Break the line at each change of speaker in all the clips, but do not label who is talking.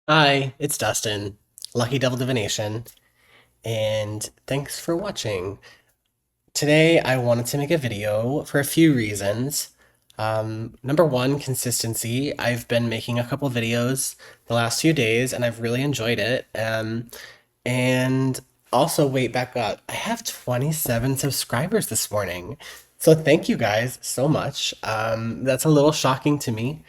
Hi, it's Dustin, Lucky Devil Divination, and thanks for watching. Today I wanted to make a video for a few reasons. Number one, consistency. I've been making a couple videos the last few days and I've really enjoyed it. And also, wait, back up. I have 27 subscribers this morning. So thank you guys so much. That's a little shocking to me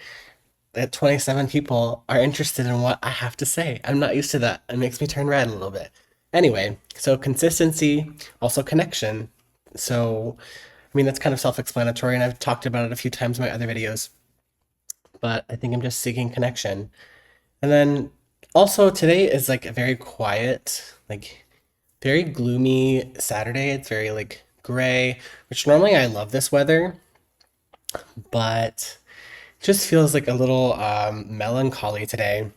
that 27 people are interested in what I have to say. I'm not used to that. It makes me turn red a little bit. Anyway, so consistency, also connection. So, I mean, that's kind of self explanatory, and I've talked about it a few times in my other videos, but I think I'm just seeking connection. And then also, today is like a very quiet, like very gloomy Saturday. It's very like gray, which normally I love this weather, but just feels like a little melancholy today.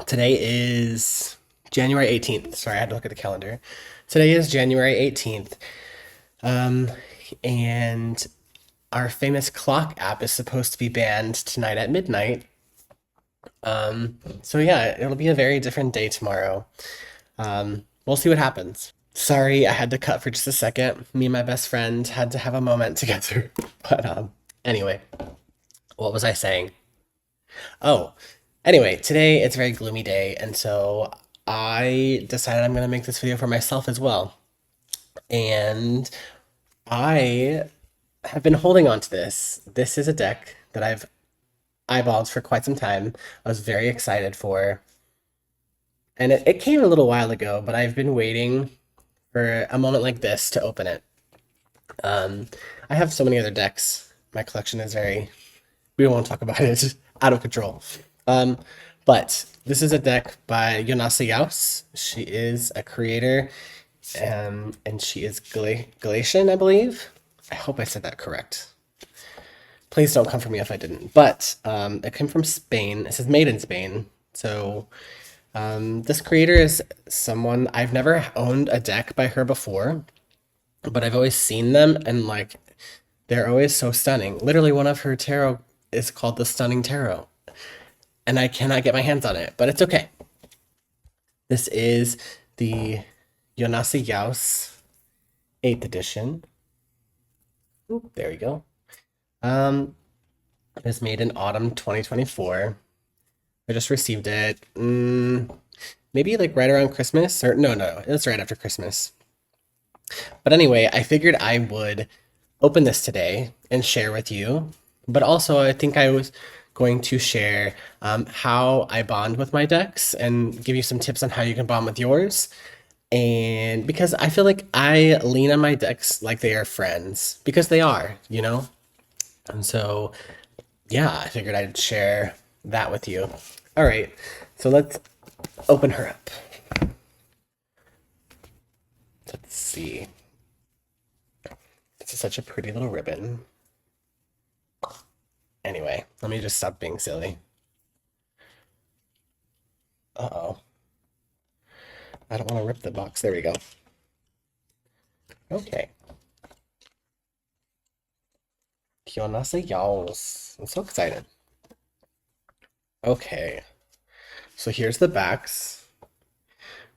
Today is January 18th. Sorry, I had to look at the calendar. Today is January 18th. Um, and our famous clock app is supposed to be banned tonight at midnight. So yeah, it'll be a very different day tomorrow. We'll see what happens. Sorry, I had to cut for just a second. Me and my best friend had to have a moment together. But anyway, what was I saying? Oh, anyway, today it's a very gloomy day, and so I decided I'm going to make this video for myself as well. And I have been holding on to this. This is a deck that I've eyeballed for quite some time. I was very excited for, and it came a little while ago, but I've been waiting for a moment like this to open it. Um, I have so many other decks. My collection is very, we won't talk about it, it's out of control. Um, but this is a deck by Jonasa Jaus. She is a creator, and she is Galatian, I believe. I hope I said that correct. Please don't come for me if I didn't. But it came from Spain. It says made in Spain. So this creator is someone I've never owned a deck by her before, but I've always seen them and like they're always so stunning. Literally, one of her tarot is called the Stunning Tarot, and I cannot get my hands on it, but it's okay. This is the Jonasa Jaus 8th edition. Oop, there we go. Um, it was made in autumn 2024. I just received it. Maybe like right around Christmas, or no, it was right after Christmas. But anyway, I figured I would open this today and share with you. But also, I think I was going to share how I bond with my decks and give you some tips on how you can bond with yours. And because I feel like I lean on my decks like they are friends, because they are, you know? And so, yeah, I figured I'd share that with you. All right, so let's open her up. Let's see. This is such a pretty little ribbon. Anyway, let me just stop being silly. Uh-oh. I don't want to rip the box. There we go. Okay. Jonasa Jaus. I'm so excited. Okay. So here's the backs.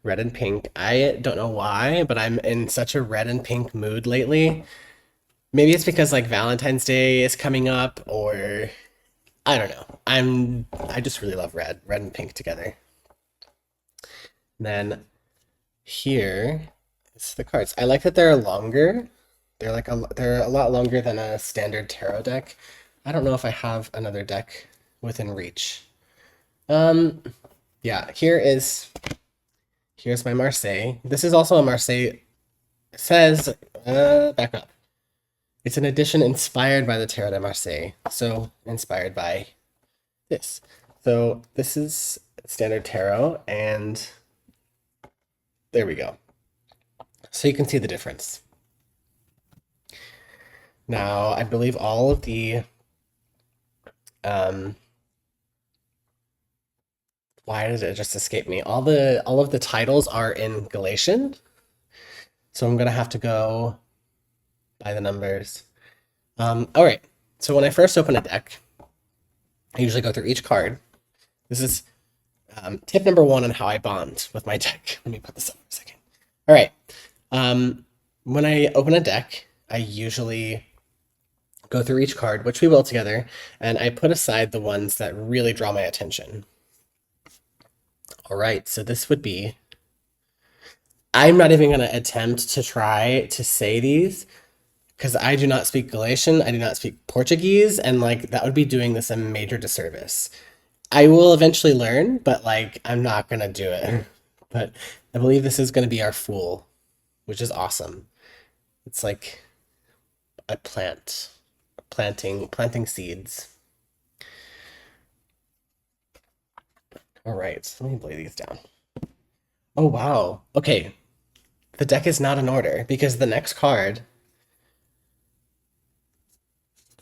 Red and pink. I don't know why, but I'm in such a red and pink mood lately. Maybe it's because like Valentine's Day is coming up, or I don't know. I just really love red and pink together. And then here is the cards. I like that they're longer. They're a lot longer than a standard tarot deck. I don't know if I have another deck within reach. Um, yeah, here's my Marseille. This is also a Marseille. It says back up. It's an edition inspired by the Tarot de Marseille. So inspired by this. So this is standard tarot, and there we go. So you can see the difference. Now, I believe all of the um why did it just escape me? All of the titles are in Galatian. So I'm gonna have to go by the numbers. All right. So when I first open a deck, I usually go through each card. This is Tip number one on how I bond with my deck. Let me put this up for a second. All right. Um, when I open a deck, I usually go through each card, which we will together, and I put aside the ones that really draw my attention. All right, so this would be. I'm not even going to attempt to try to say these because I do not speak Galician, I do not speak Portuguese, and like that would be doing this a major disservice. I will eventually learn, but like I'm not going to do it. But I believe this is going to be our fool, which is awesome. It's like a plant, planting seeds. All right, let me lay these down. Oh wow. Okay, the deck is not in order because the next card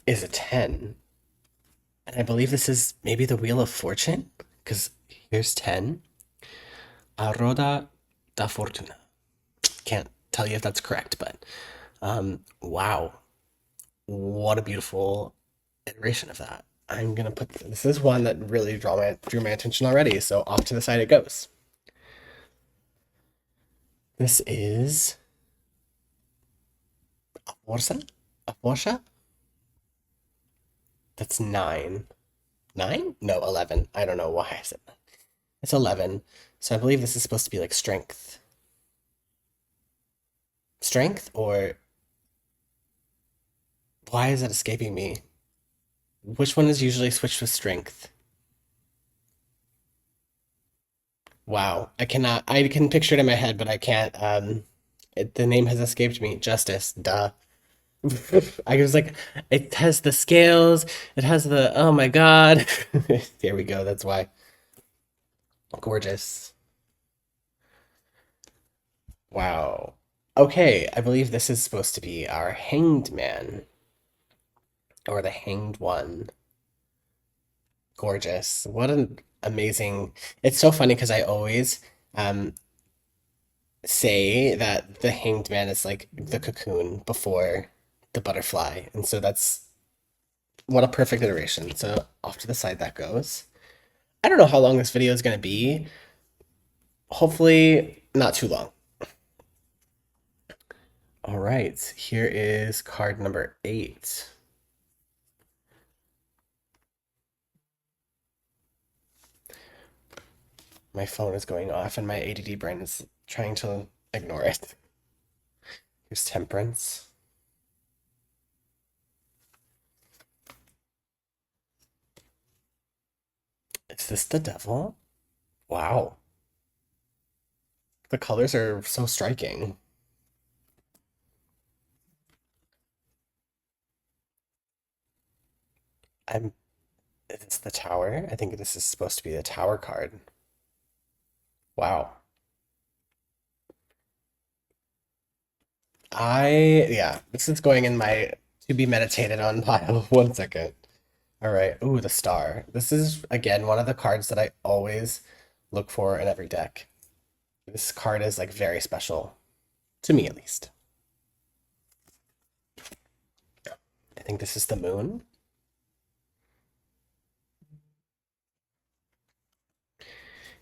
is a 10. And I believe this is maybe the Wheel of Fortune because here's 10. A Roda da Fortuna. Can't tell you if that's correct, but wow. What a beautiful iteration of that. I'm gonna put this is one that really drew my attention already, so off to the side it goes. This is a Forza? A Porsche? That's 9. 9? No, 11. I don't know why I said that. It's 11. So I believe this is supposed to be like strength. Strength or why is that escaping me? Which one is usually switched with strength? Wow, I cannot. I can picture it in my head, but I can't. The name has escaped me. Justice, duh. I was like, it has the scales. It has the. Oh my God. There we go. That's why. Gorgeous. Wow. Okay, I believe this is supposed to be our hanged man or the hanged one. Gorgeous. What an amazing. It's so funny because I always um say that the hanged man is like the cocoon before the butterfly. And so that's what a perfect iteration. So off to the side that goes. I don't know how long this video is going to be. Hopefully, not too long. All right, here is card number 8. My phone is going off and my ADD brain is trying to ignore it. Here's Temperance. Is this the devil? Wow. The colors are so striking. I'm. Is the tower? I think this is supposed to be the tower card. Wow. Yeah, this is going in my to be meditated on pile. One second. All right. Ooh, the star. This is, again, one of the cards that I always look for in every deck. This card is like very special, to me at least. I think this is the moon.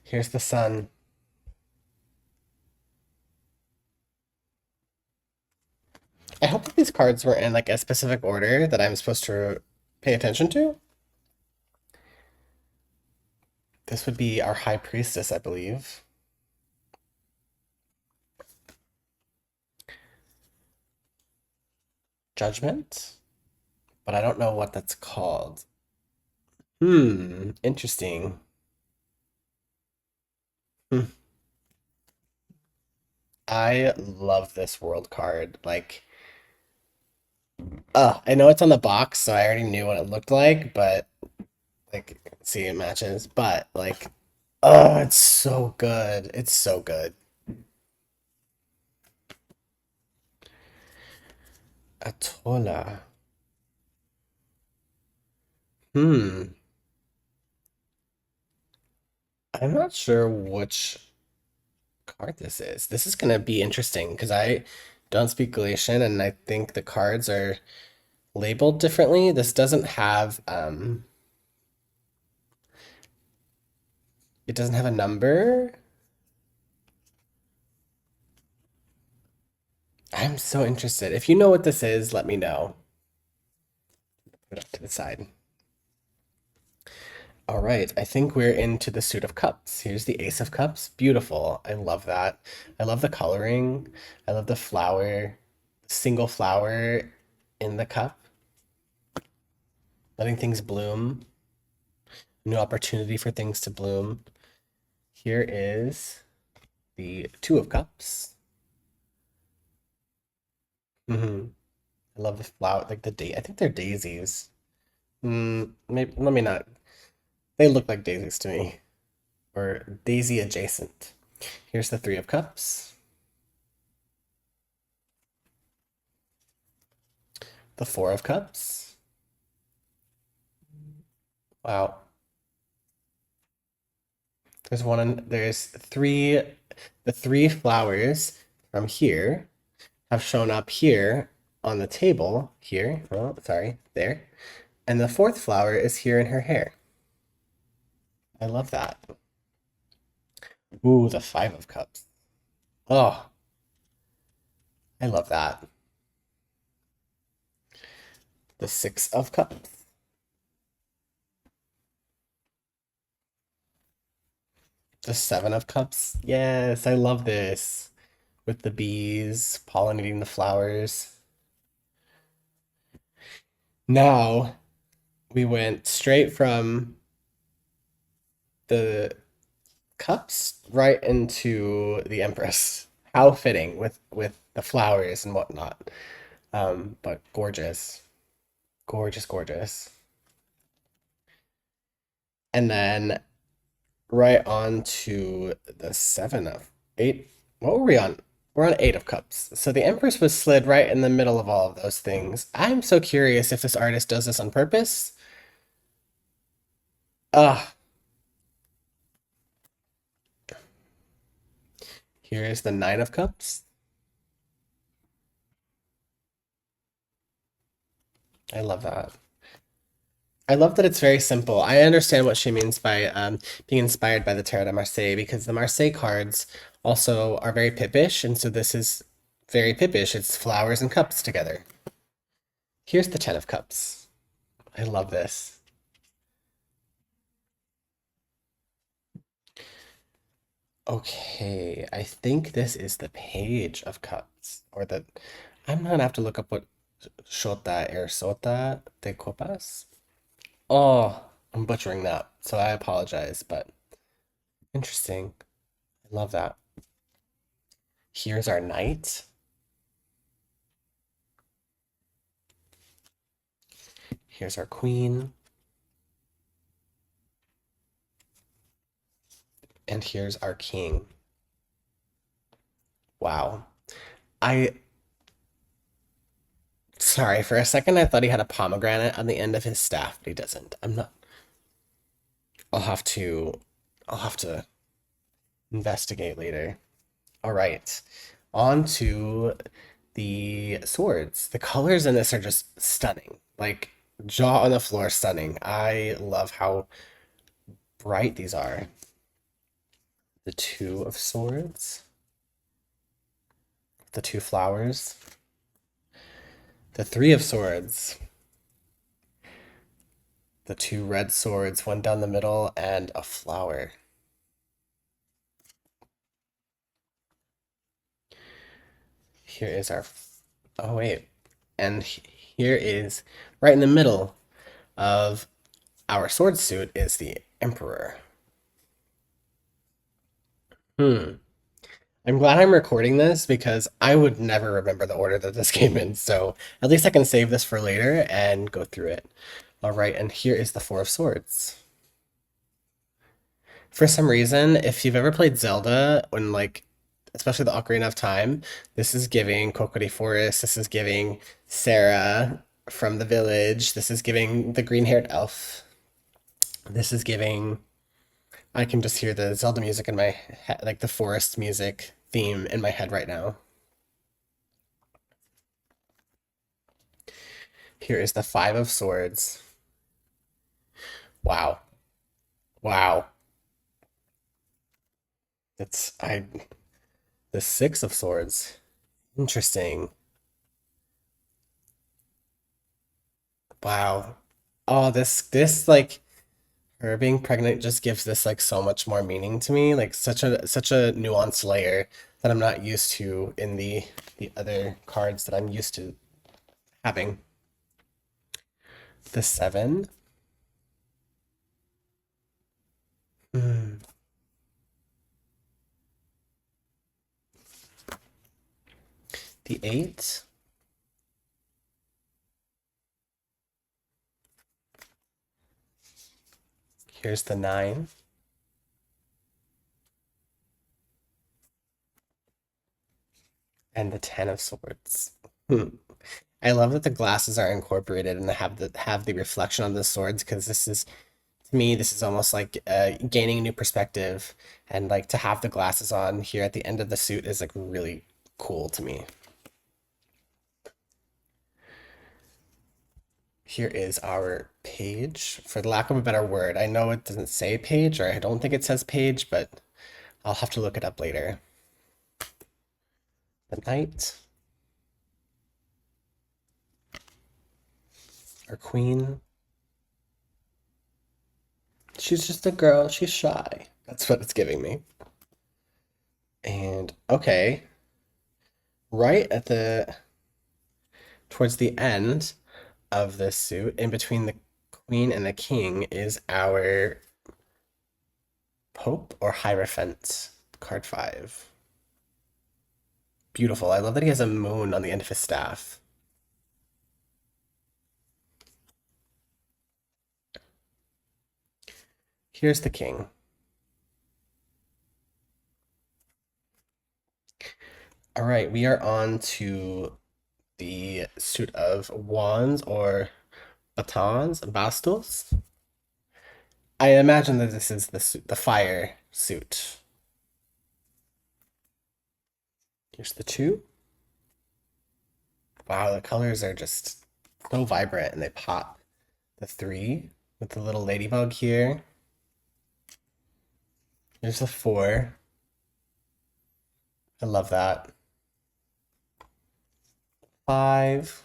Here's the sun. I hope that these cards were in like a specific order that I'm supposed to pay attention to. This would be our high priestess, I believe. Judgment, but I don't know what that's called. Interesting. Hmm. I love this world card. Like, I know it's on the box, so I already knew what it looked like, but like, see, it matches. But like, it's so good. It's so good. Atola. Hmm. I'm not sure which card this is. This is gonna be interesting because I don't speak Galician, and I think the cards are labeled differently. This doesn't have It doesn't have a number. I'm so interested. If you know what this is, let me know. Put it up to the side. All right, I think we're into the suit of cups. Here's the ace of cups. Beautiful. I love that. I love the coloring. I love the flower, single flower in the cup, letting things bloom, new opportunity for things to bloom. Here is the two of cups. I love the flower, like the day. I think they're daisies. Maybe let me not. They look like daisies to me, or daisy adjacent. Here's the three of cups, the four of cups. Wow, there's three. The three flowers from here have shown up here on the table here. Oh, sorry, there. And the fourth flower is here in her hair. I love that. Ooh, the five of cups. Oh, I love that. The six of cups. The seven of cups. Yes, I love this. With the bees pollinating the flowers. Now we went straight from the cups right into the Empress. How fitting with the flowers and whatnot. But gorgeous, gorgeous, gorgeous. And then right on to the seven of eight. What were we on? We're on eight of cups. So the Empress was slid right in the middle of all of those things. I'm so curious if this artist does this on purpose. Ah, here is the nine of cups. I love that. I love that it's very simple. I understand what she means by being inspired by the Tarot de Marseille because the Marseille cards also are very pippish, and so this is very pippish. It's flowers and cups together. Here's the Ten of Cups. I love this. Okay, I think this is the Page of Cups, or the. I'm gonna have to look up what Shota er Sota de Copas. Oh, I'm butchering that, so I apologize, but interesting. I love that. Here's our knight. Here's our queen. And here's our king. Wow. I, sorry, for a second I thought he had a pomegranate on the end of his staff, but he doesn't. I'm not, I'll have to, I'll have to investigate later. All right. On to the swords. The colors in this are just stunning. Like, jaw on the floor, stunning. I love how bright these are. The two of swords, the two flowers, the three of swords, the two red swords, one down the middle, and a flower. Here is our. Oh, wait. And here is right in the middle of our sword suit is the Emperor. Hmm. I'm glad I'm recording this because I would never remember the order that this came in. So at least I can save this for later and go through it. All right, and here is the Four of Swords. For some reason, if you've ever played Zelda, when like, especially the Ocarina of Time, this is giving Kokiri Forest, this is giving Sarah from the village, this is giving the green-haired elf, this is giving. I can just hear the Zelda music in my head, like the forest music theme in my head right now. Here is the Five of Swords. Wow. Wow. It's I the Six of Swords. Interesting. Wow. Oh, this like her being pregnant just gives this like so much more meaning to me, like such a nuanced layer that I'm not used to in the other cards that I'm used to having. The seven, mm, the eight, here's the nine, and the ten of swords. Hmm. I love that the glasses are incorporated and have the reflection on the swords because this is to me this is almost like gaining a new perspective and like to have the glasses on here at the end of the suit is like really cool to me. Here is our page, for the lack of a better word. I know it doesn't say page, or I don't think it says page, but I'll have to look it up later. The knight, our queen. She's just a girl, she's shy. That's what it's giving me. And okay, right at the towards the end of this suit, in between the queen and the king, is our Pope or Hierophant, card five. Beautiful. I love that he has a moon on the end of his staff. Here's the king. All right, we are on to the suit of wands or batons, bastos. I imagine that this is the fire suit. Here's the two. Wow, the colors are just so vibrant and they pop. The three with the little ladybug here. Here's the four. I love that. Five.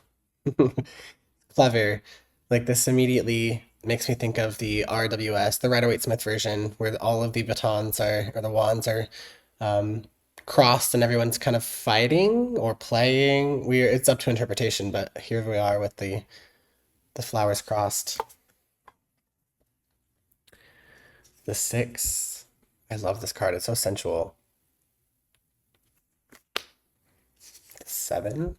Clever. Like this immediately makes me think of the RWS, the Rider-Waite-Smith version, where all of the batons are, or the wands are um, crossed and everyone's kind of fighting or playing. It's up to interpretation, but here we are with the flowers crossed. The six. I love this card. It's so sensual. The seven.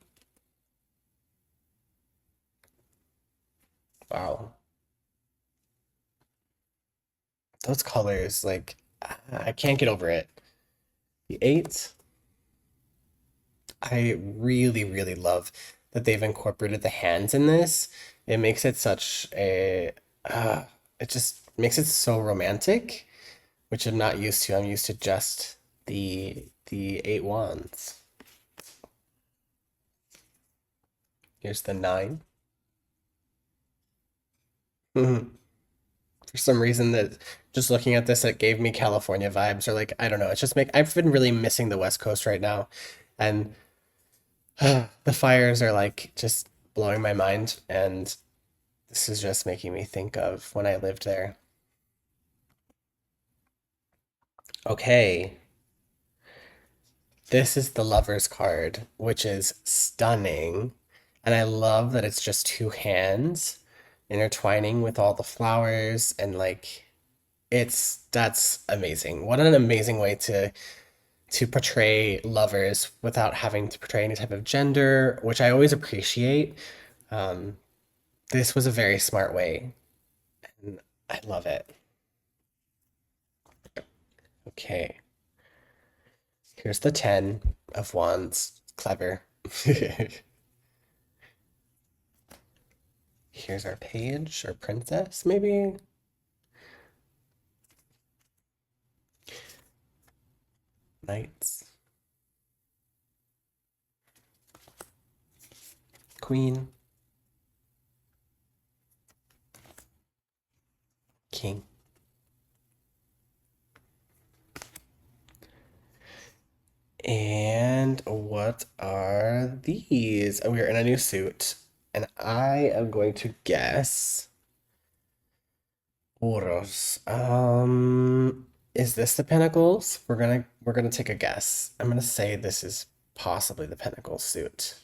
Wow. Those colors, like, I can't get over it. The eight. I really, really love that they've incorporated the hands in this. It makes it such a, uh, it just makes it so romantic, which I'm not used to. I'm used to just the eight wands. Here's the nine. For some reason that just looking at this, it gave me California vibes, or like, I don't know. It's just I've been really missing the West Coast right now, and the fires are like just blowing my mind, and this is just making me think of when I lived there. Okay, this is the lover's card, which is stunning. And I love that it's just two hands intertwining with all the flowers and like that's amazing. What an amazing way to portray lovers without having to portray any type of gender, which I always appreciate. Um, this was a very smart way, and I love it. Okay, here's the 10 of wands. Clever. Here's our page or princess, maybe? Knights. Queen. King. What are these? Oh, we're in a new suit, and I am going to guess Oros. Is this the Pentacles? We're gonna take a guess. I'm gonna say this is possibly the Pentacles suit.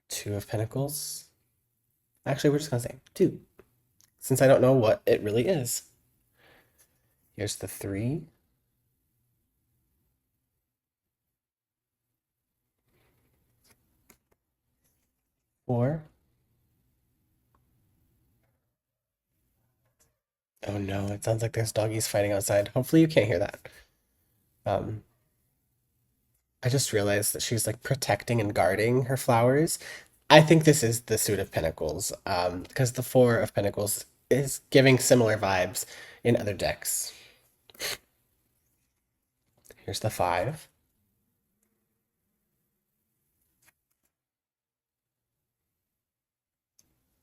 Two of Pentacles. Actually, we're just gonna say two, since I don't know what it really is. Here's the three. Four. Oh no, it sounds like there's doggies fighting outside. Hopefully you can't hear that. Um, I just realized that she's like protecting and guarding her flowers. I think this is the suit of Pentacles, because the Four of Pentacles is giving similar vibes in other decks. Here's the five.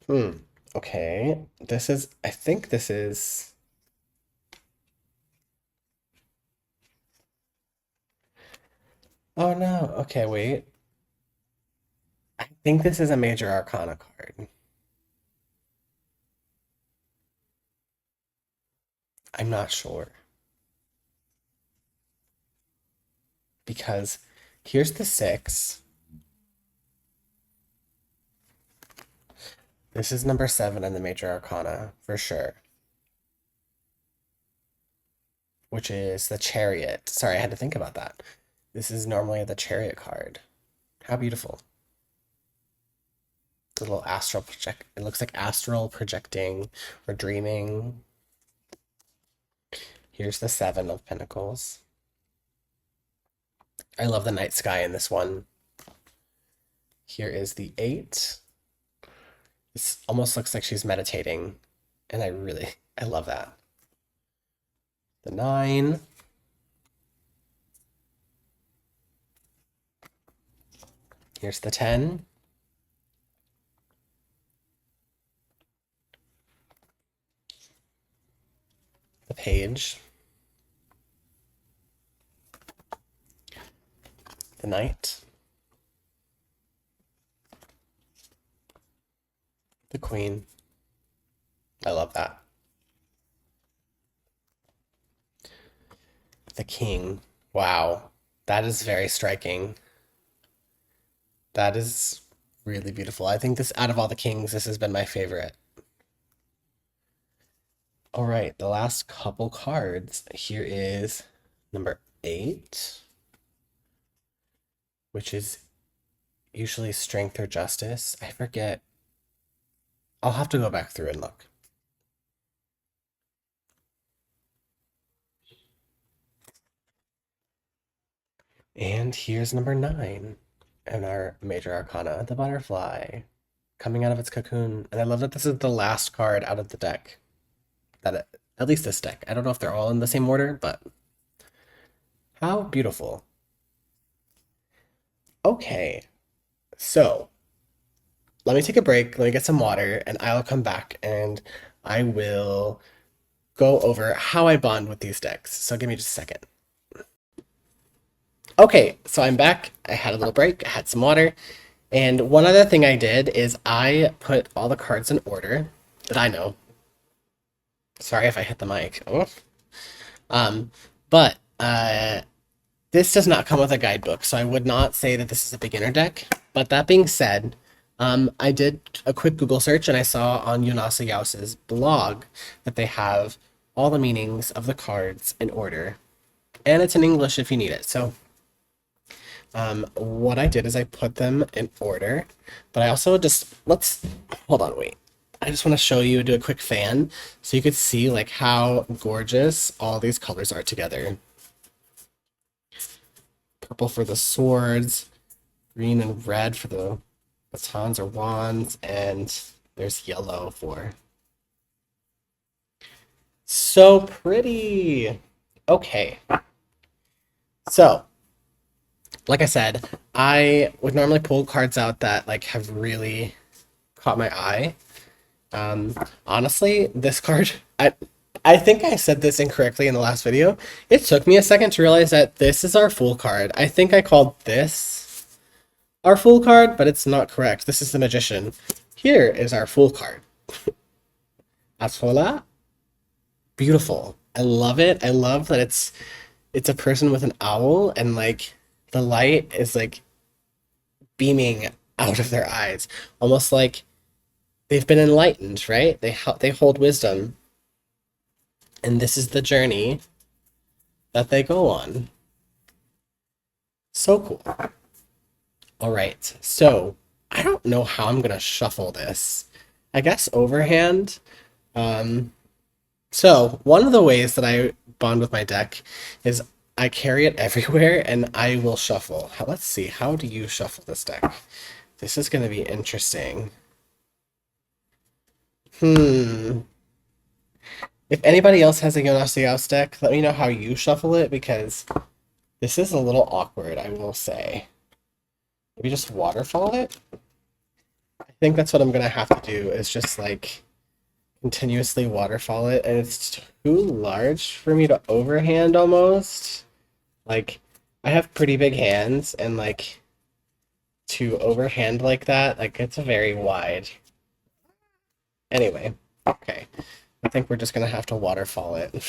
Hmm. Okay. I think this is, oh no. Okay, wait. I think this is a Major Arcana card. I'm not sure because here's the six. This is number seven in the Major Arcana for sure, which is the Chariot. Sorry, I had to think about that. This is normally the Chariot card. How beautiful. The little astral project. It looks like astral projecting or dreaming. Here's the Seven of Pentacles. I love the night sky in this one. Here is the eight. This almost looks like she's meditating, and I love that. The nine. Here's the 10. The page. The knight. The queen. I love that. The king. Wow. That is very striking. That is really beautiful. I think this, out of all the kings, this has been my favorite. All right, the last couple cards. Here is number eight, which is usually strength or justice. I forget. I'll have to go back through and look. And here's number nine in our Major Arcana, the butterfly, coming out of its cocoon. And I love that this is the last card out of the deck. At least this deck. I don't know if they're all in the same order, but how beautiful. Okay, so let me take a break, let me get some water, and I'll come back and I will go over how I bond with these decks. So give me just a second. Okay, so I'm back. I had a little break, I had some water, and one other thing I did is I put all the cards in order that I know. Sorry if I hit the mic. Oh. Um, but this does not come with a guidebook, so I would not say that this is a beginner deck. But that being said, I did a quick Google search and I saw on Jonasa Jaus's blog that they have all the meanings of the cards in order. And it's in English if you need it. So what I did is I put them in order, but I also hold on, wait. I just want to show you, do a quick fan, so you could see like how gorgeous all these colors are together. Purple for the swords, green and red for the batons or wands, and there's yellow for. So pretty! Okay. So, like I said, I would normally pull cards out that like have really caught my eye. Honestly, this card, I think I said this incorrectly in the last video. It took me a second to realize that this is our full card. I think I called this our full card, but it's not correct. This is the Magician. Here is our full card. Asola. Beautiful. I love it. I love that it's a person with an owl and like the light is like beaming out of their eyes, almost like they've been enlightened, right? They hold wisdom, and this is the journey that they go on. So cool. All right, so I don't know how I'm gonna shuffle this. I guess overhand. Um, so one of the ways that I bond with my deck is I carry it everywhere and I will shuffle. Let's see, how do you shuffle this deck? This is gonna be interesting. Hmm. If anybody else has a Jonasa Jaus deck, let me know how you shuffle it because this is a little awkward, I will say. Maybe just waterfall it? I think that's what I'm gonna have to do is just like continuously waterfall it, and it's too large for me to overhand almost. Like, I have pretty big hands, and like to overhand like that, like it's very wide. Anyway, okay. I think we're just gonna have to waterfall it.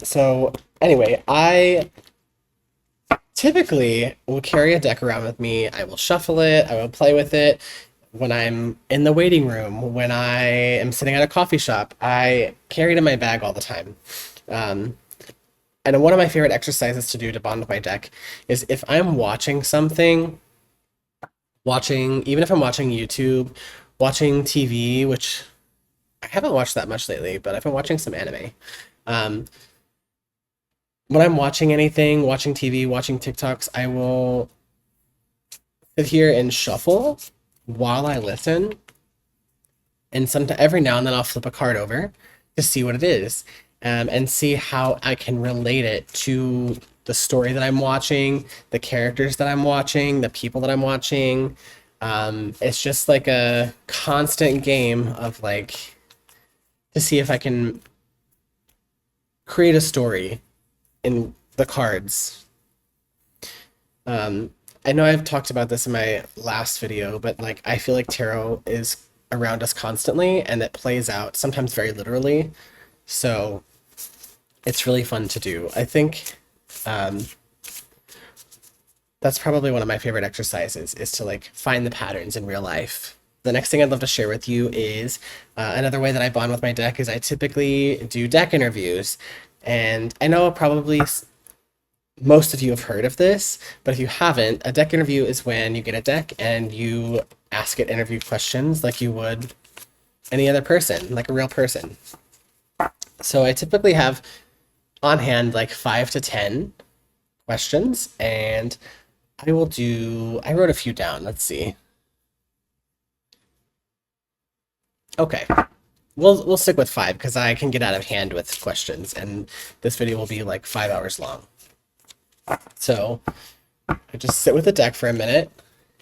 So anyway, I typically will carry a deck around with me. I will shuffle it, I will play with it when I'm in the waiting room, when I am sitting at a coffee shop. I carry it in my bag all the time. Um, and one of my favorite exercises to do to bond with my deck is if I'm watching something, even if I'm watching YouTube, watching TV, which I haven't watched that much lately, but I've been watching some anime. Um, when I'm watching anything, watching TV, watching TikToks, I will sit here and shuffle while I listen. And sometimes every now and then I'll flip a card over to see what it is, and see how I can relate it to the story that I'm watching, the characters that I'm watching, the people that I'm watching. It's just like a constant game of like to see if I can create a story in the cards. Um, I know I've talked about this in my last video, but like I feel like tarot is around us constantly and it plays out sometimes very literally. So it's really fun to do. I think um, that's probably one of my favorite exercises is to like find the patterns in real life. The next thing I'd love to share with you is another way that I bond with my deck is I typically do deck interviews. And I know probably most of you have heard of this, but if you haven't, a deck interview is when you get a deck and you ask it interview questions like you would any other person, like a real person. So I typically have on hand like 5 to 10 questions, and I wrote a few down. Let's see. Okay. We'll stick with 5 because I can get out of hand with questions, and this video will be like 5 hours long. So I just sit with the deck for a minute,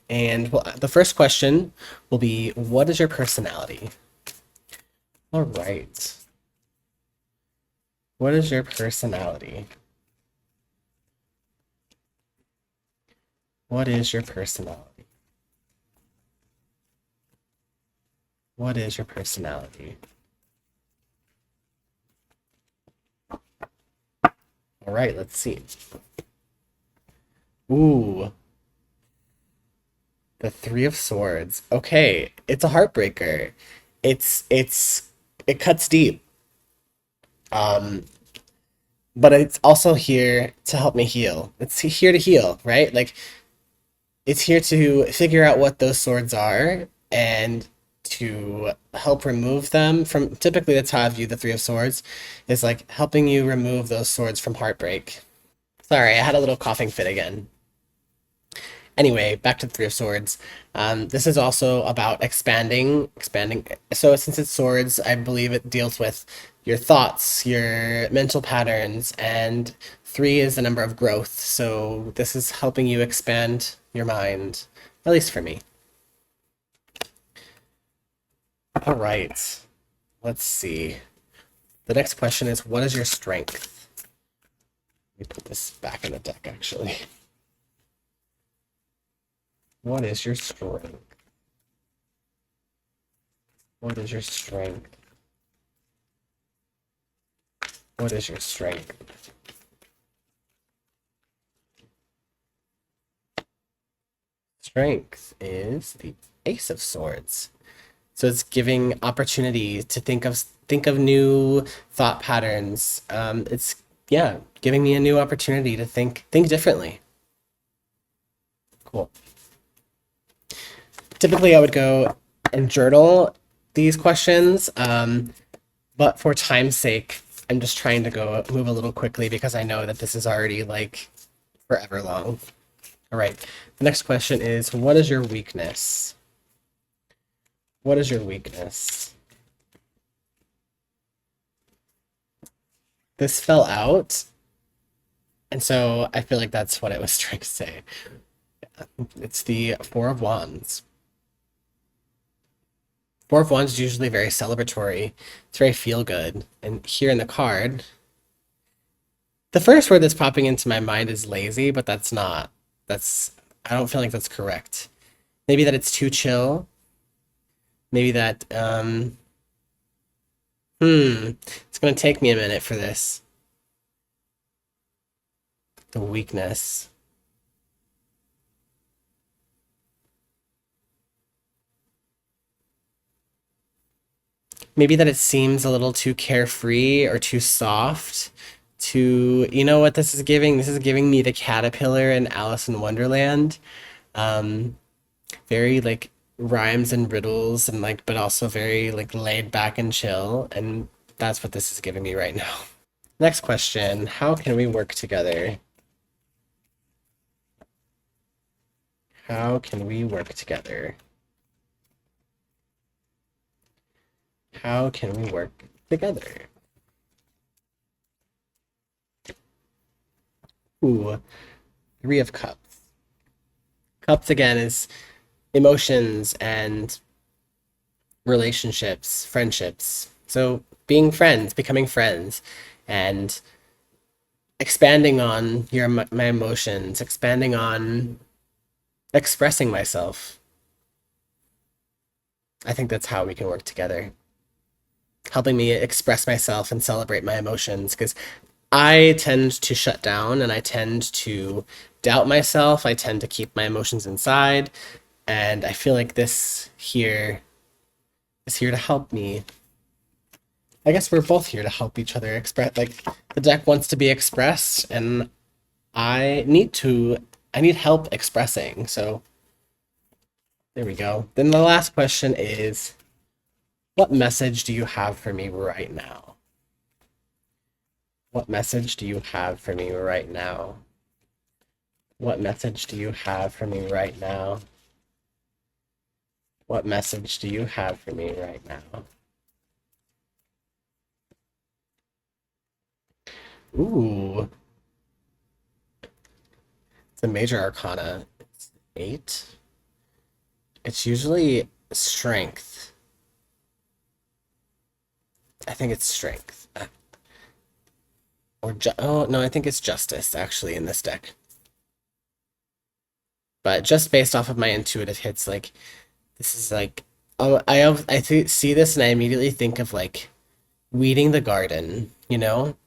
and the first question will be, what is your personality? All right. What is your personality? What is your personality? What is your personality? All right, let's see. Ooh, the Three of Swords. Okay, it's a heartbreaker. It cuts deep. Um, but it's also here to help me heal. It's here to heal, right? Like it's here to figure out what those swords are and to help remove them from typically that's how I view the Three of Swords, is like helping you remove those swords from heartbreak. Sorry, I had a little coughing fit again. Anyway, back to the Three of Swords. This is also about expanding. So since it's swords, I believe it deals with your thoughts, your mental patterns, and 3 is the number of growth. So this is helping you expand your mind, at least for me. All right. Let's see. The next question is, what is your strength? Let me put this back in the deck, actually. What is your strength? What is your strength? What is your strength? Strength is the Ace of Swords. So it's giving opportunity to think of new thought patterns. It's yeah, giving me a new opportunity to think differently. Cool. Typically, I would go and journal these questions, but for time's sake, I'm just trying to go move a little quickly because I know that this is already like forever long. All right. The next question is, what is your weakness? What is your weakness? This fell out, and so I feel like that's what it was trying to say. It's the Four of Wands. Four of Wands is usually very celebratory. It's very feel good. And here in the card, the first word that's popping into my mind is lazy, but that's not. That's I don't feel like that's correct. Maybe that it's too chill. Maybe that it's gonna take me a minute for this. The weakness. Maybe that it seems a little too carefree or too soft. To you know what this is giving? This is giving me the caterpillar in Alice in Wonderland. Um, very like rhymes and riddles and like but also very like laid back and chill, and that's what this is giving me right now. Next question, how can we work together? How can we work together? How can we work together? Ooh, Three of Cups. Cups again is emotions and relationships, friendships. So being friends, becoming friends, and expanding on my emotions, expanding on expressing myself. I think that's how we can work together. Helping me express myself and celebrate my emotions because I tend to shut down and I tend to doubt myself. I tend to keep my emotions inside, and I feel like this here is here to help me. I guess we're both here to help each other express. Like the deck wants to be expressed, and I need to. I need help expressing. So there we go. Then the last question is, what message do you have for me right now? What message do you have for me right now? What message do you have for me right now? What message do you have for me right now? Ooh, it's a major arcana. It's eight. It's usually strength. I think it's strength. Oh no, I think it's justice actually in this deck. But just based off of my intuitive hits, like this is like see this and I immediately think of like weeding the garden. You know,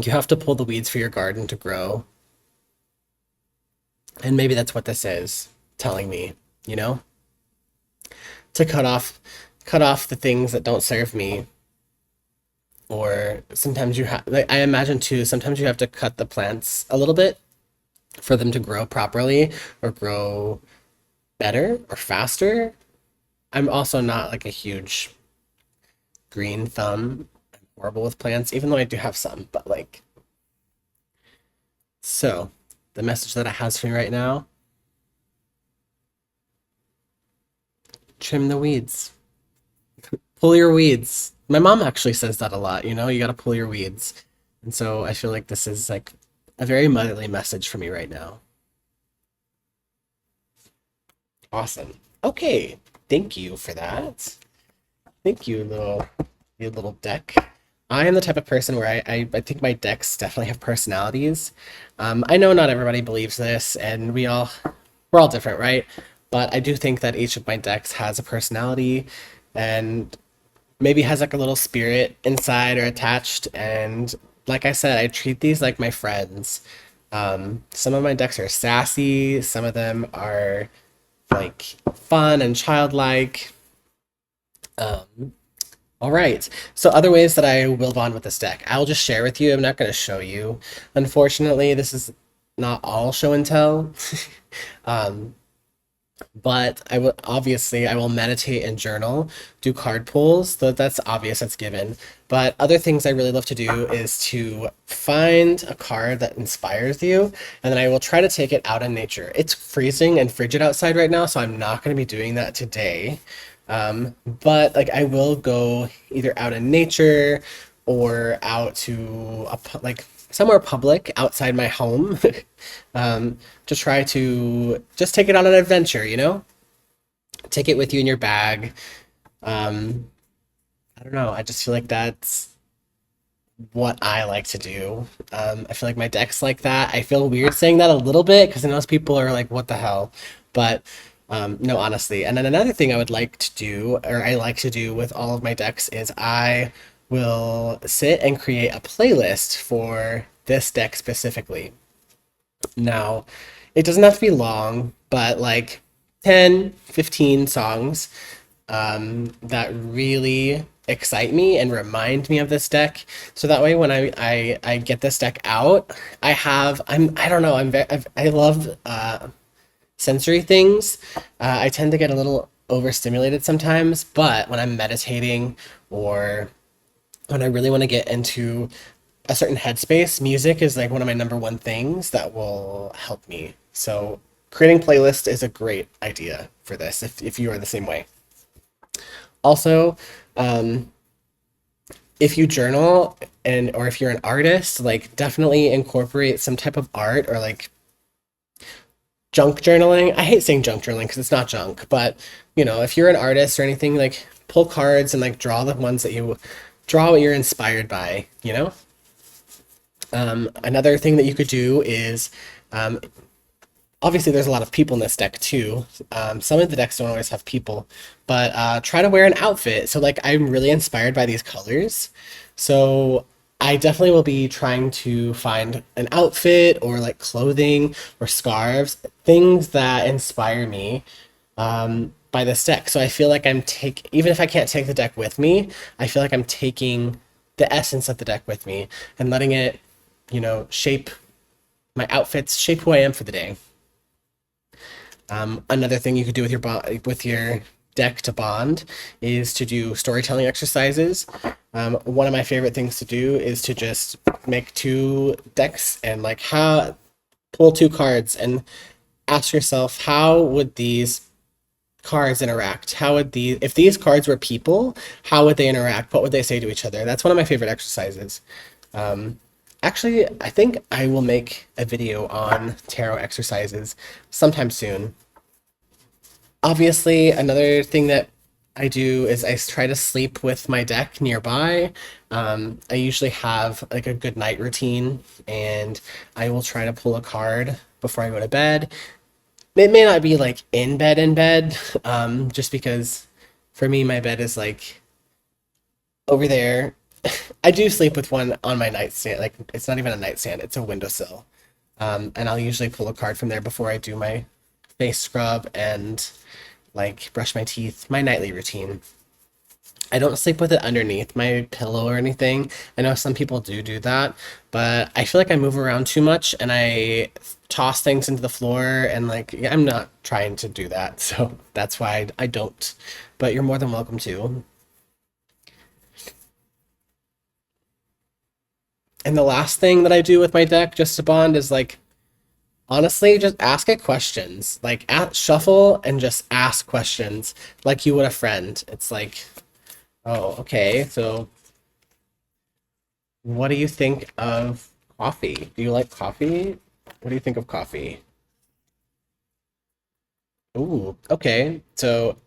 you have to pull the weeds for your garden to grow, and maybe that's what this is telling me. You know, to cut off the things that don't serve me. Or sometimes you have, like, I imagine too, sometimes you have to cut the plants a little bit for them to grow properly or grow better or faster. I'm also not like a huge green thumb. I'm horrible with plants, even though I do have some. But like, so the message that it has for me right now: trim the weeds, pull your weeds. My mom actually says that a lot. You got to pull your weeds, and so I feel like this is like a very motherly message for me right now. Awesome. Okay, thank you for that. Thank you, you little deck. I am the type of person where I think my decks definitely have personalities. I know not everybody believes this, and we're all different, right? But I do think that each of my decks has a personality, and maybe has like a little spirit inside or attached. And like I said, I treat these like my friends. Some of my decks are sassy, some of them are like fun and childlike. Um, all right. So other ways that I will bond with this deck, I'll just share with you. I'm not going to show you. Unfortunately, this is not all show and tell. um, but I will obviously I will meditate and journal, do card pulls, though that's obvious, that's given. But other things I really love to do is to find a card that inspires you, and then I will try to take it out in nature. It's freezing and frigid outside right now, so I'm not going to be doing that today. But like I will go either out in nature or out to like somewhere public outside my home, to try to just take it on an adventure, you know? Take it with you in your bag. Um, I don't know. I just feel like that's what I like to do. I feel like my deck's like that. I feel weird saying that a little bit because I know people are like, what the hell? But no, honestly. And then another thing I would like to do, or I like to do with all of my decks, is I will sit and create a playlist for this deck specifically. Now, it doesn't have to be long, but like 10, 15 songs that really excite me and remind me of this deck. So that way, when I get this deck out, I don't know, I love sensory things. I tend to get a little overstimulated sometimes, but when I'm meditating or when I really want to get into a certain headspace, music is like one of my number one things that will help me. So creating playlist is a great idea for this if you are the same way. Also, um, if you journal and or if you're an artist, like definitely incorporate some type of art or like junk journaling. I hate saying junk journaling because it's not junk, but if you're an artist or anything, like pull cards and like draw the ones that you draw what you're inspired by, you know? Another thing that you could do is um, obviously there's a lot of people in this deck too. Some of the decks don't always have people, but try to wear an outfit. So like I'm really inspired by these colors. So I definitely will be trying to find an outfit or like clothing or scarves, things that inspire me by this deck. So I feel like even if I can't take the deck with me, I feel like I'm taking the essence of the deck with me and letting it, shape my outfits, shape who I am for the day. Another thing you could do with with your deck to bond is to do storytelling exercises. One of my favorite things to do is to just make two decks and like pull two cards and ask yourself how would these cards interact? If these cards were people, how would they interact? What would they say to each other? That's one of my favorite exercises. Um, Actually, I think I will make a video on tarot exercises sometime soon. Obviously, another thing that I do is I try to sleep with my deck nearby. I usually have like a good night routine, and I will try to pull a card before I go to bed. It may not be like in bed, just because for me, my bed is like over there. I do sleep with one on my nightstand. Like it's not even a nightstand; it's a windowsill. And I'll usually pull a card from there before I do my face scrub and like brush my teeth, my nightly routine. I don't sleep with it underneath my pillow or anything. I know some people do that, but I feel like I move around too much and I toss things into the floor and like yeah, I'm not trying to do that. So that's why I don't. But you're more than welcome to. And the last thing that I do with my deck just to bond is like honestly just ask it questions. Like shuffle and just ask questions like you would a friend. It's like, oh, okay. So what do you think of coffee? Do you like coffee? What do you think of coffee? Ooh, okay. So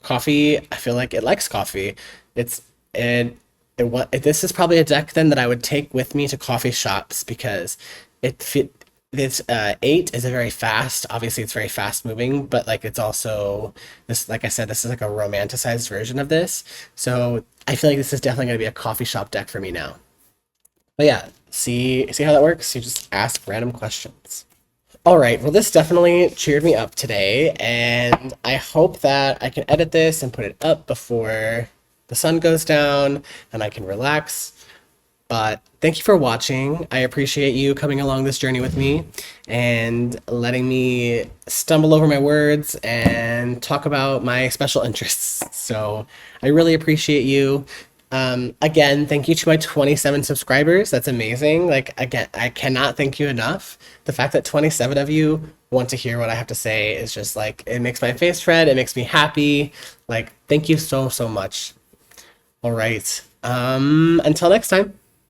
Coffee, I feel like it likes coffee. It's it, this is probably a deck then that I would take with me to coffee shops because it fit this 8 is a very fast, obviously it's very fast moving, but like it's also this, like I said, this is like a romanticized version of this. So I feel like this is definitely going to be a coffee shop deck for me now. But yeah, see how that works? You just ask random questions. All right, well, this definitely cheered me up today, and I hope that I can edit this and put it up before the sun goes down and I can relax. But thank you for watching. I appreciate you coming along this journey with me and letting me stumble over my words and talk about my special interests. So I really appreciate you. Again, thank you to my 27 subscribers. That's amazing. Like, again, I cannot thank you enough. The fact that 27 of you want to hear what I have to say is just like, it makes my face red. It makes me happy. Like, thank you so, so much. All right. Until next time.